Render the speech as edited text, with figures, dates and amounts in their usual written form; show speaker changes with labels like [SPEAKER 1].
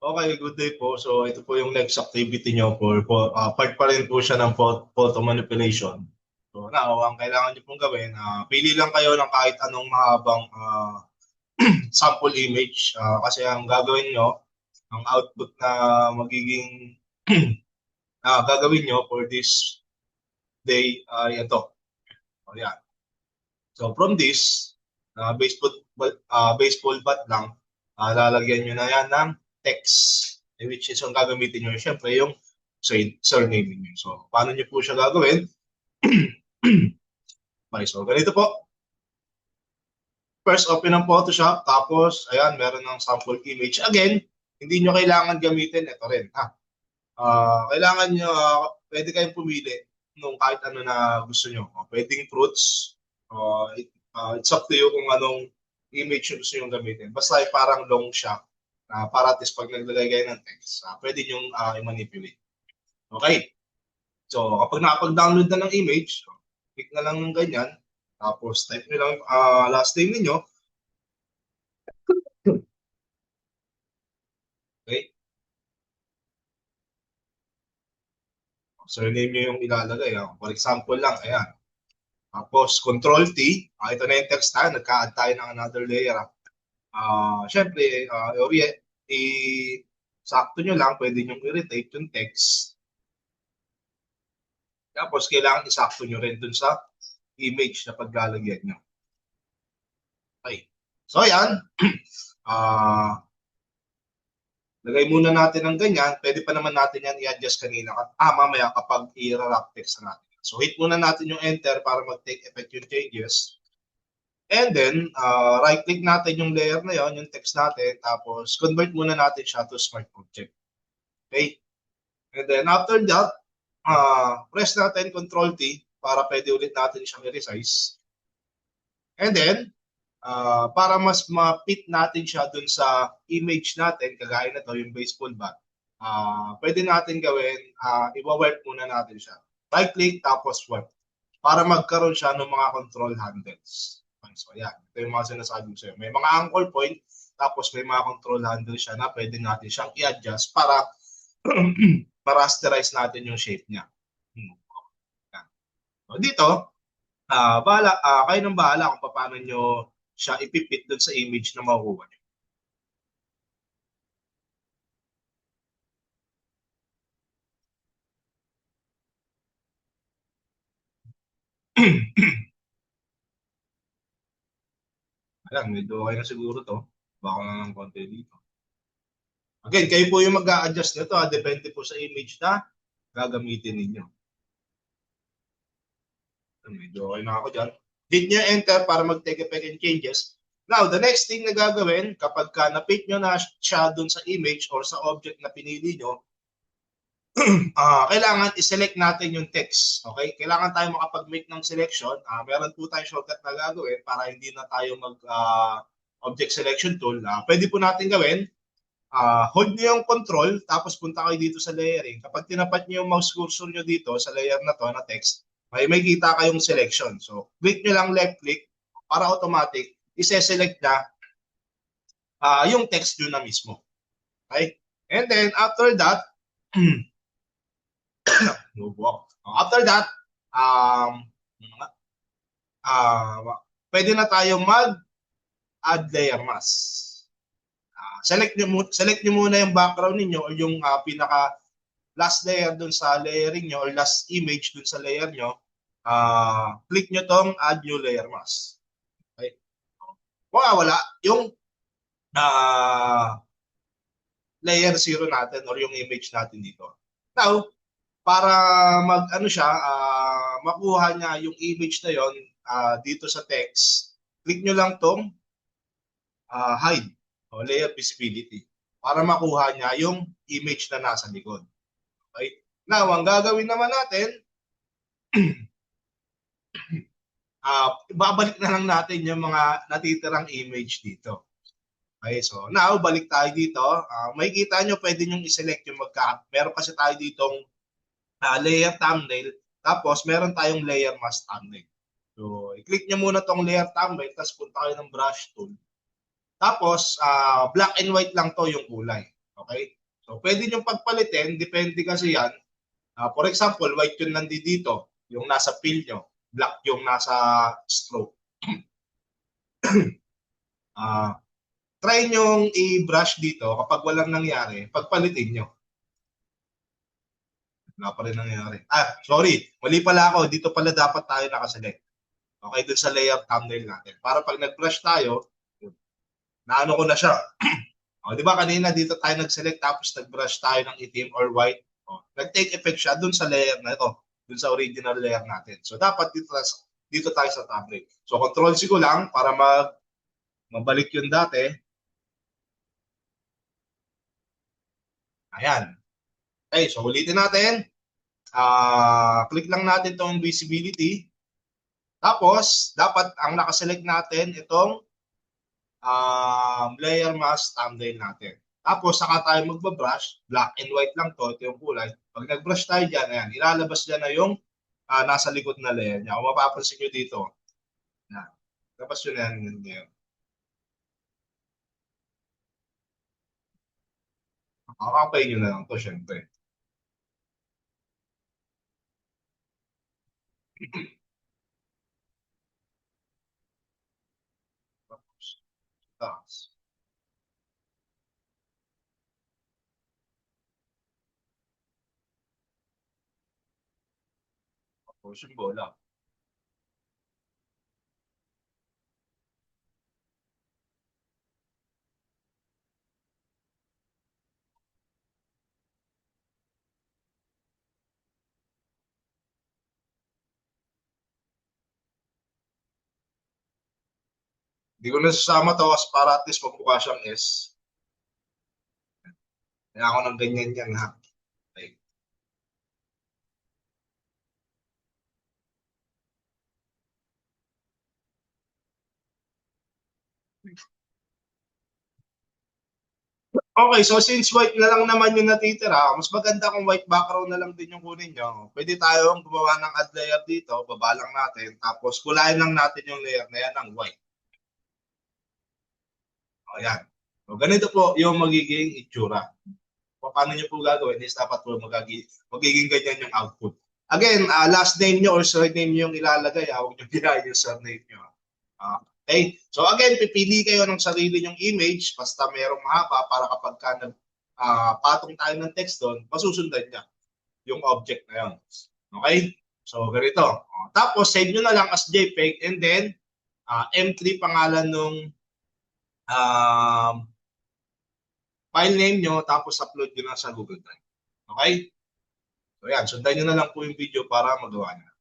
[SPEAKER 1] Okay, good day po. So ito po yung next activity nyo part pa rin po siya ng photo manipulation. So now, ang kailangan nyo pong gawin, pili lang kayo ng kahit anong mahabang sample image kasi ang gagawin nyo, ang output na magiging gagawin nyo for this day ay ito. O yan. So from this, baseball bat lang, lalagyan nyo na yan ng text, which is yung gagamitin nyo, syempre yung surname niyo. So, paano nyo po siya gagawin? Okay, so ganito po. First, open ang Photoshop, tapos, ayan, meron ng sample image. Again, hindi nyo kailangan gamitin, ito rin, ha? Kailangan nyo, pwede kayong pumili nung kahit ano na gusto nyo. Pwedeng fruits, it's up to you kung anong image yung gusto nyo gamitin. Basta ay parang long siya, para at least pag naglagay kayo ng text, pwede nyo i-manipulate. Okay. So, kapag nakapag-download na ng image, click na lang ng ganyan, tapos type nyo lang last name niyo. Okay. Surname nyo yung ilalagay. For example lang, ayan. Tapos, Control-T. Ito na yung text tayo. Nagka-add tayo ng another layer. Siyempre, sakto nyo lang. Pwede nyo i-rotate yung text. Tapos, kailangan isakto nyo rin dun sa image na paglalagyan nyo. Okay. So, ayan. Lagay muna natin ng ganyan. Pwede pa naman natin yan i-adjust kanina. Mamaya kapag i-wrap text natin. So, hit muna natin yung enter para mag-take effect yung changes. And then, right-click natin yung layer na yon, yung text natin. Tapos, convert muna natin siya to Smart Object. Okay? And then, after that, press natin Control-T para pwede ulit natin siyang i-resize. And then, para mas ma-fit natin siya dun sa image natin, kagaya na to, yung baseball bat, pwede natin gawin, i-warp muna natin siya. Right-click, tapos warp. Para magkaroon siya ng mga control handles. So, ayan. Ito yung mga sinasabi ko sa'yo. May mga anchor point, tapos may mga control handle siya na pwede natin siyang i-adjust para rasterize natin yung shape niya. So, dito, kayo nang bahala kung paano nyo siya ipipit doon sa image na makukuha nyo. Ayan, medyo okay na siguro to. Baka na ng konti dito. Again, kayo po yung mag-a-adjust nito. Depende po sa image na gagamitin ninyo. Medyo okay na ako dyan. Hit nyo enter para mag-take effect and changes. Now, the next thing na gagawin, kapag na-fit nyo na siya dun sa image or sa object na pinili nyo, kailangan i-select natin yung text. Okay? Kailangan tayo makapag-make ng selection. Meron po tayong shortcut na gagawin para hindi na tayo mag-object selection tool. Pwede po natin gawin. Hold nyo yung control, tapos punta kayo dito sa layering. Kapag tinapat nyo yung mouse cursor nyo dito sa layer na to, na text, may kita kayong selection. So, click nyo lang left click para automatic, ise-select na yung text nyo na mismo. Okay? And then, after that, after that, pwede na tayong mag-add layer mask. Select nyo muna yung background niyo o yung pinaka last layer dun sa layering nyo or last image dun sa layer nyo. Click nyo tong add new layer mask. Okay. Wala yung layer 0 natin or yung image natin dito. Now, para makuha niya yung image na yon dito sa text, click nyo lang tong hide o layer visibility para makuha niya yung image na nasa likod. Okay? Now, ang gagawin naman natin, babalik na lang natin yung mga natitirang image dito. Okay, so now, balik tayo dito. Makikita nyo, pwede nyo i-select yung meron kasi tayo ditong layer thumbnail, tapos meron tayong layer mask thumbnail. So, i-click nyo muna tong layer thumbnail, tapos punta kayo ng brush tool. Tapos, black and white lang to yung kulay. Okay? So, pwede nyo pagpalitin, depende kasi yan. For example, white yung nandito, yung nasa fill nyo, black yung nasa stroke. Try nyong i-brush dito kapag walang nangyari, pagpalitin nyo. Wala pa rin nangyari. Sorry. Mali pala ako. Dito pala dapat tayo nakaselect. Okay, dun sa layout thumbnail natin. Para pag nag-brush tayo, naano ko na siya. O, di ba kanina dito tayo nag-select tapos nag-brush tayo ng itim or white. O, nag-take effect siya dun sa layer na ito. Dun sa original layer natin. So, dapat dito tayo sa thumbnail. So, control-C ko lang para mabalik yung dati. Ayan. Okay, so ulitin natin. Click lang natin itong visibility. Tapos, dapat ang nakaselect natin itong layer mask thumbnail natin. Tapos, saka tayo magbabrush. Black and white lang to. Ito yung kulay. Pag nag-brush tayo dyan, ayan, ilalabas dyan na yung nasa likod na layer niya. Kung mapapansin nyo dito, yan. Tapos yun yan, yun. Kakapay nyo na lang to, syempre. Tapos, taas. Tapos yung bola. Hindi ko nasasama to kasi para at least magmukha siyang S. Kaya ako ng ganyan yan ha. Okay. Okay, so since white na lang naman yung natitira, mas maganda kung white background na lang din yung kunin nyo. Pwede tayong gumawa ng add layer dito, baba lang natin, tapos kulayan lang natin yung layer na yan ng white. O yan. So, ganito po yung magiging itsura. Paano nyo po gagawin is dapat po magiging ganyan yung output. Again, last name nyo or surname nyo yung ilalagay. Huwag nyo birahin yung surname nyo. Okay? So again, pipili kayo ng sarili nyong image basta merong mahaba para kapag ka patong tayo ng text doon, masusundan niya yung object na yun. Okay? So ganito. Tapos save nyo na lang as JPEG and then M3 pangalan nung file name nyo tapos upload nyo na sa Google Drive. Okay? So yan, sundan nyo na lang po yung video para magawa nyo.